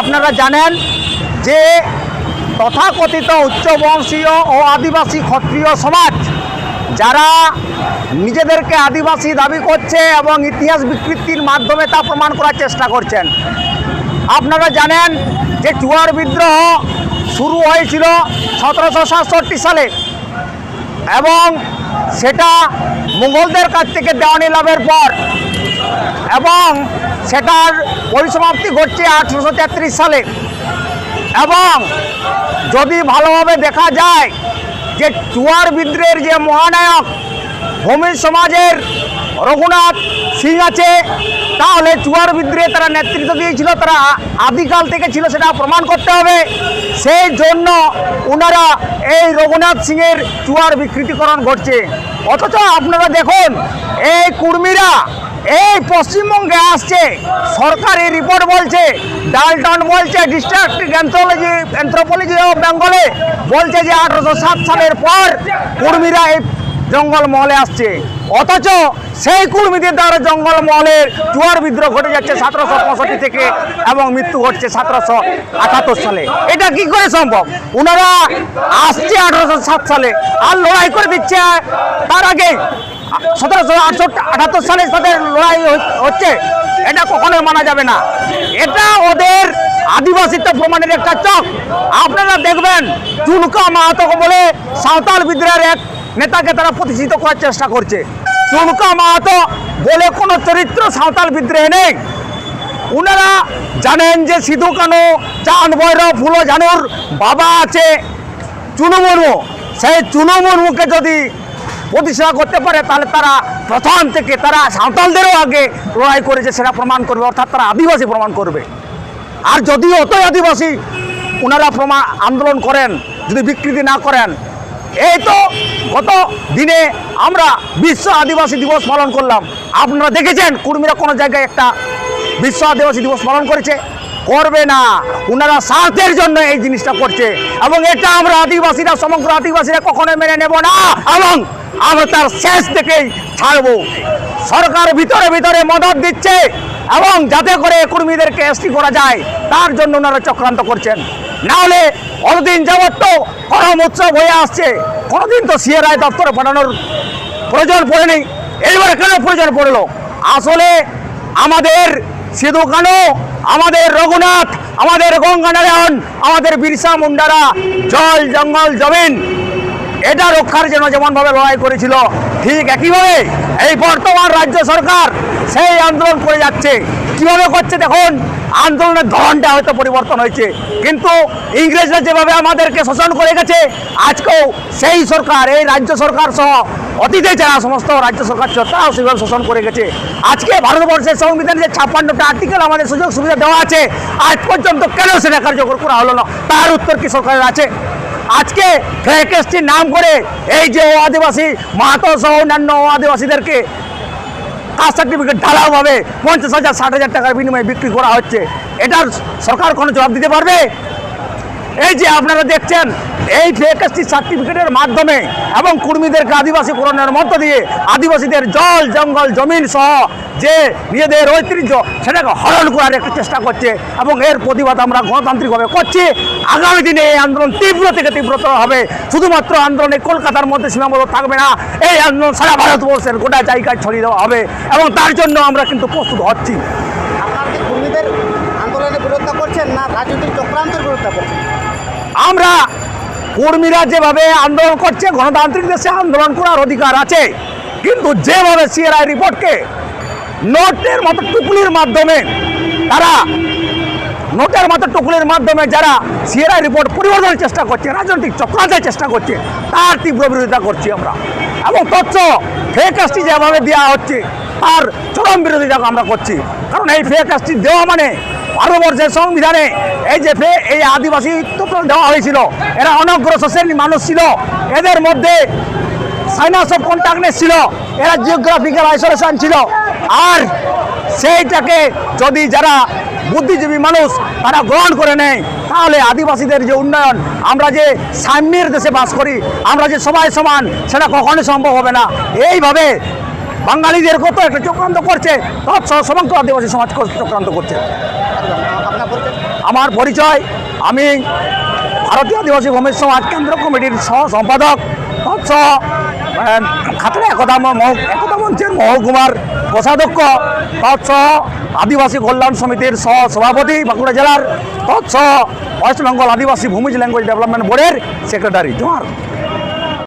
আপনারা জানেন যে তথাকথিত উচ্চবংশীয় ও আদিবাসী ক্ষত্রিয় সমাজ যারা নিজেদেরকে আদিবাসী দাবি করছে এবং ইতিহাস বিকৃতির মাধ্যমে তা প্রমাণ করার চেষ্টা করছেন। আপনারা জানেন যে চুয়ার বিদ্রোহ শুরু হয়েছিল 1767 সালে এবং সেটা মুঘলদের কাছ থেকে দেওয়ানি লাভের পর এবং সেটার পরিসমাপ্তি ঘটছে 1833 সালে। এবং যদি ভালোভাবে দেখা যায় যে চুয়ার বিদ্রোহের যে মহানায়ক ভূমি সমাজের রঘুনাথ সিং আছে, তাহলে চুয়ার বিদ্রোহে তারা নেতৃত্ব দিয়েছিল, তারা আদিকাল থেকে ছিল, সেটা প্রমাণ করতে হবে। সেই জন্য ওনারা এই রঘুনাথ সিংয়ের চুয়ার বিকৃতিকরণ ঘটছে। অথচ আপনারা দেখুন এই কুর্মীরা এই পশ্চিমবঙ্গে আসছে, সরকারি রিপোর্ট বলছে, ডালটন বলছে, ডিস্ট্রিক্ট অ্যানথ্রোপোলজি অফ বেঙ্গলে বলছে যে 1807 সালের পর কুর্মীরা এই জঙ্গলমহলে আসছে। অথচ সেই কুর্মীদের দ্বারা জঙ্গলমহলের চুয়ার বিদ্রোহ ঘটে যাচ্ছে 1765 থেকে এবং মৃত্যু ঘটছে 1778 সালে। এটা কি করে সম্ভব? ওনারা আসছে 1807 সালে আর লড়াই করে দিচ্ছে তার আগে 1778 সালে তাদের লড়াই হচ্ছে। এটা কখনোই মানা যাবে না। এটা ওদের আদিবাসিত্ব প্রমাণের একটা চক। আপনারা দেখবেন চুনকা মাহাতো বলে সাঁওতাল বিদ্রোহের এক নেতাকে তারা প্রতিষ্ঠিত করার চেষ্টা করছে। চুনকা মাহাতো বলে কোনো চরিত্র সাঁওতাল বিদ্রোহে নেই। ওনারা জানেন যে সিধু কানু, চাঁদ ভৈরব, ফুলো ঝানুর বাবা আছে চুনু মুর্মু। সেই চুনু মুর্মুকে যদি প্রতিষ্ঠা করতে পারে তাহলে তারা প্রথম থেকে তারা সাঁওতালদেরও আগে লড়াই করেছে সেটা প্রমাণ করবে, অর্থাৎ তারা আদিবাসী প্রমাণ করবে। আর যদি অতই আদিবাসী ওনারা আন্দোলন করেন, যদি বিকৃতি না করেন, এই তো গত দিনে আমরা বিশ্ব আদিবাসী দিবস পালন করলাম। আপনারা দেখেছেন কুর্মীরা কোনো জায়গায় একটা বিশ্ব আদিবাসী দিবস পালন করেছে? করবে না। ওনারা স্বার্থের জন্য এই জিনিসটা করছে এবং এটা আমরা আদিবাসীরা, সমগ্র আদিবাসীরা কখনোই মেনে নেব না এবং আমরা তার শেষ থেকেই ছাড়বো। সরকার ভিতরে ভিতরে মদত দিচ্ছে এবং যাতে করে কর্মীদেরকে এসটি করা যায় তার জন্য ওনারা চক্রান্ত করছেন। নাহলে অতদিন যাবৎ তো করম উৎসব হয়ে আসছে, কোনোদিন তো সিআরআই দপ্তরে পাঠানোর প্রয়োজন পড়েনি। এইবারে কেন প্রয়োজন পড়লো? আসলে আমাদের সিধু কানু, আমাদের রঘুনাথ, আমাদের গঙ্গানারায়ণ, আমাদের বিরসা মুন্ডারা জল জঙ্গল জমিন এটা রক্ষার জন্য যেমনভাবে লড়াই করেছিল, ঠিক একইভাবে এই বর্তমান রাজ্য সরকার সেই আন্দোলন করে যাচ্ছে। কীভাবে করছে দেখুন, আন্দোলনের ধরনটা হয়তো পরিবর্তন হয়েছে, কিন্তু ইংরেজরা যেভাবে আমাদেরকে শোষণ করে গেছে আজকেও সেই সরকার, এই রাজ্য সরকার সহ অতীতে যারা সমস্ত রাজ্য সরকার ছিল তারাও সেভাবে শোষণ করে গেছে। আজকে ভারতবর্ষের সংবিধানে যে 56টা আর্টিকেল আমাদের সুযোগ সুবিধা দেওয়া আছে, আজ পর্যন্ত কেন সেটা কার্যকর করা হলো না? তার উত্তর কি সরকারের আছে? আজকে ফেক এসটির নাম করে এই যে আদিবাসী মাহাতো সহ অন্যান্য আদিবাসীদেরকে কাস্ট সার্টিফিকেট ঢালাওভাবে 50,000 60,000 টাকার বিনিময়ে বিক্রি করা হচ্ছে, এটার সরকার কোনো জবাব দিতে পারবে? এই যে আপনারা দেখছেন এই ফেক এসটি সার্টিফিকেটের মাধ্যমে এবং কর্মীদেরকে আদিবাসীকরণের মধ্য দিয়ে আদিবাসীদের জল জঙ্গল জমিন সহ যে নিজেদের ঐতিহ্য সেটাকে হরণ করার একটা চেষ্টা করছে এবং এর প্রতিবাদ আমরা গণতান্ত্রিকভাবে করছি। আগামী দিনে এই আন্দোলন তীব্র থেকে তীব্রতর হবে। শুধুমাত্র আন্দোলনে কলকাতার মধ্যে সীমাবদ্ধ থাকবে না, এই আন্দোলন সারা ভারতবর্ষের গোটা জায়গায় ছড়িয়ে দেওয়া হবে এবং তার জন্য আমরা কিন্তু প্রস্তুত হচ্ছি। আপনারা কি কর্মীদের আন্দোলনের বিরোধিতা করছেন না রাজনৈতিক চক্রান্তের বিরোধিতা করছেন? আমরা কর্মীরা যেভাবে আন্দোলন করছে, গণতান্ত্রিক দেশে আন্দোলন করার অধিকার আছে, কিন্তু যেভাবে সিআরআই রিপোর্টকে নোটের মতো টুকলির মাধ্যমে যারা সিআরআই রিপোর্ট পরিবর্তনের চেষ্টা করছে, রাজনৈতিক চক্রান্তের চেষ্টা করছে, তার তীব্র বিরোধিতা করছি আমরা। এবং তথ্য ফেক এসটি যেভাবে দেওয়া হচ্ছে তার চরম বিরোধিতা আমরা করছি। কারণ এই ফেক এসটি দেওয়া মানে ভারতবর্ষের সংবিধানে এই যে এই আদিবাসী দেওয়া হয়েছিল, এরা অনগ্রসর শ্রেণীর মানুষ ছিল, এদের মধ্যে সাইনাস অফ কন্ট্যাক্টনেস ছিল, এরা জিওগ্রাফিক্যাল আইসোলেশন ছিল। আর সেইটাকে যদি যারা বুদ্ধিজীবী মানুষ তারা গ্রহণ করে নেয় তাহলে আদিবাসীদের যে উন্নয়ন, আমরা যে সাম্যের দেশে বাস করি, আমরা যে সবাই সমান, সেটা কখনোই সম্ভব হবে না। এইভাবে বাঙালিদের কত একটা চক্রান্ত করছে, সমগ্র আদিবাসী সমাজ চক্রান্ত করছে। আমার পরিচয়, আমি ভারতীয় আদিবাসী ভূমি সমাজ কেন্দ্র কমিটির সহ সম্পাদক তৎসহ খাতড়া একতা মঞ্চের মহকুমার কোষাধ্যক্ষ তৎসহ আদিবাসী কল্যাণ সমিতির সহ সভাপতি বাঁকুড়া জেলার তৎসহ ওয়েস্ট বেঙ্গল আদিবাসী ভূমিজ ল্যাঙ্গুয়েজ ডেভেলপমেন্ট বোর্ডের সেক্রেটারি। জোহার।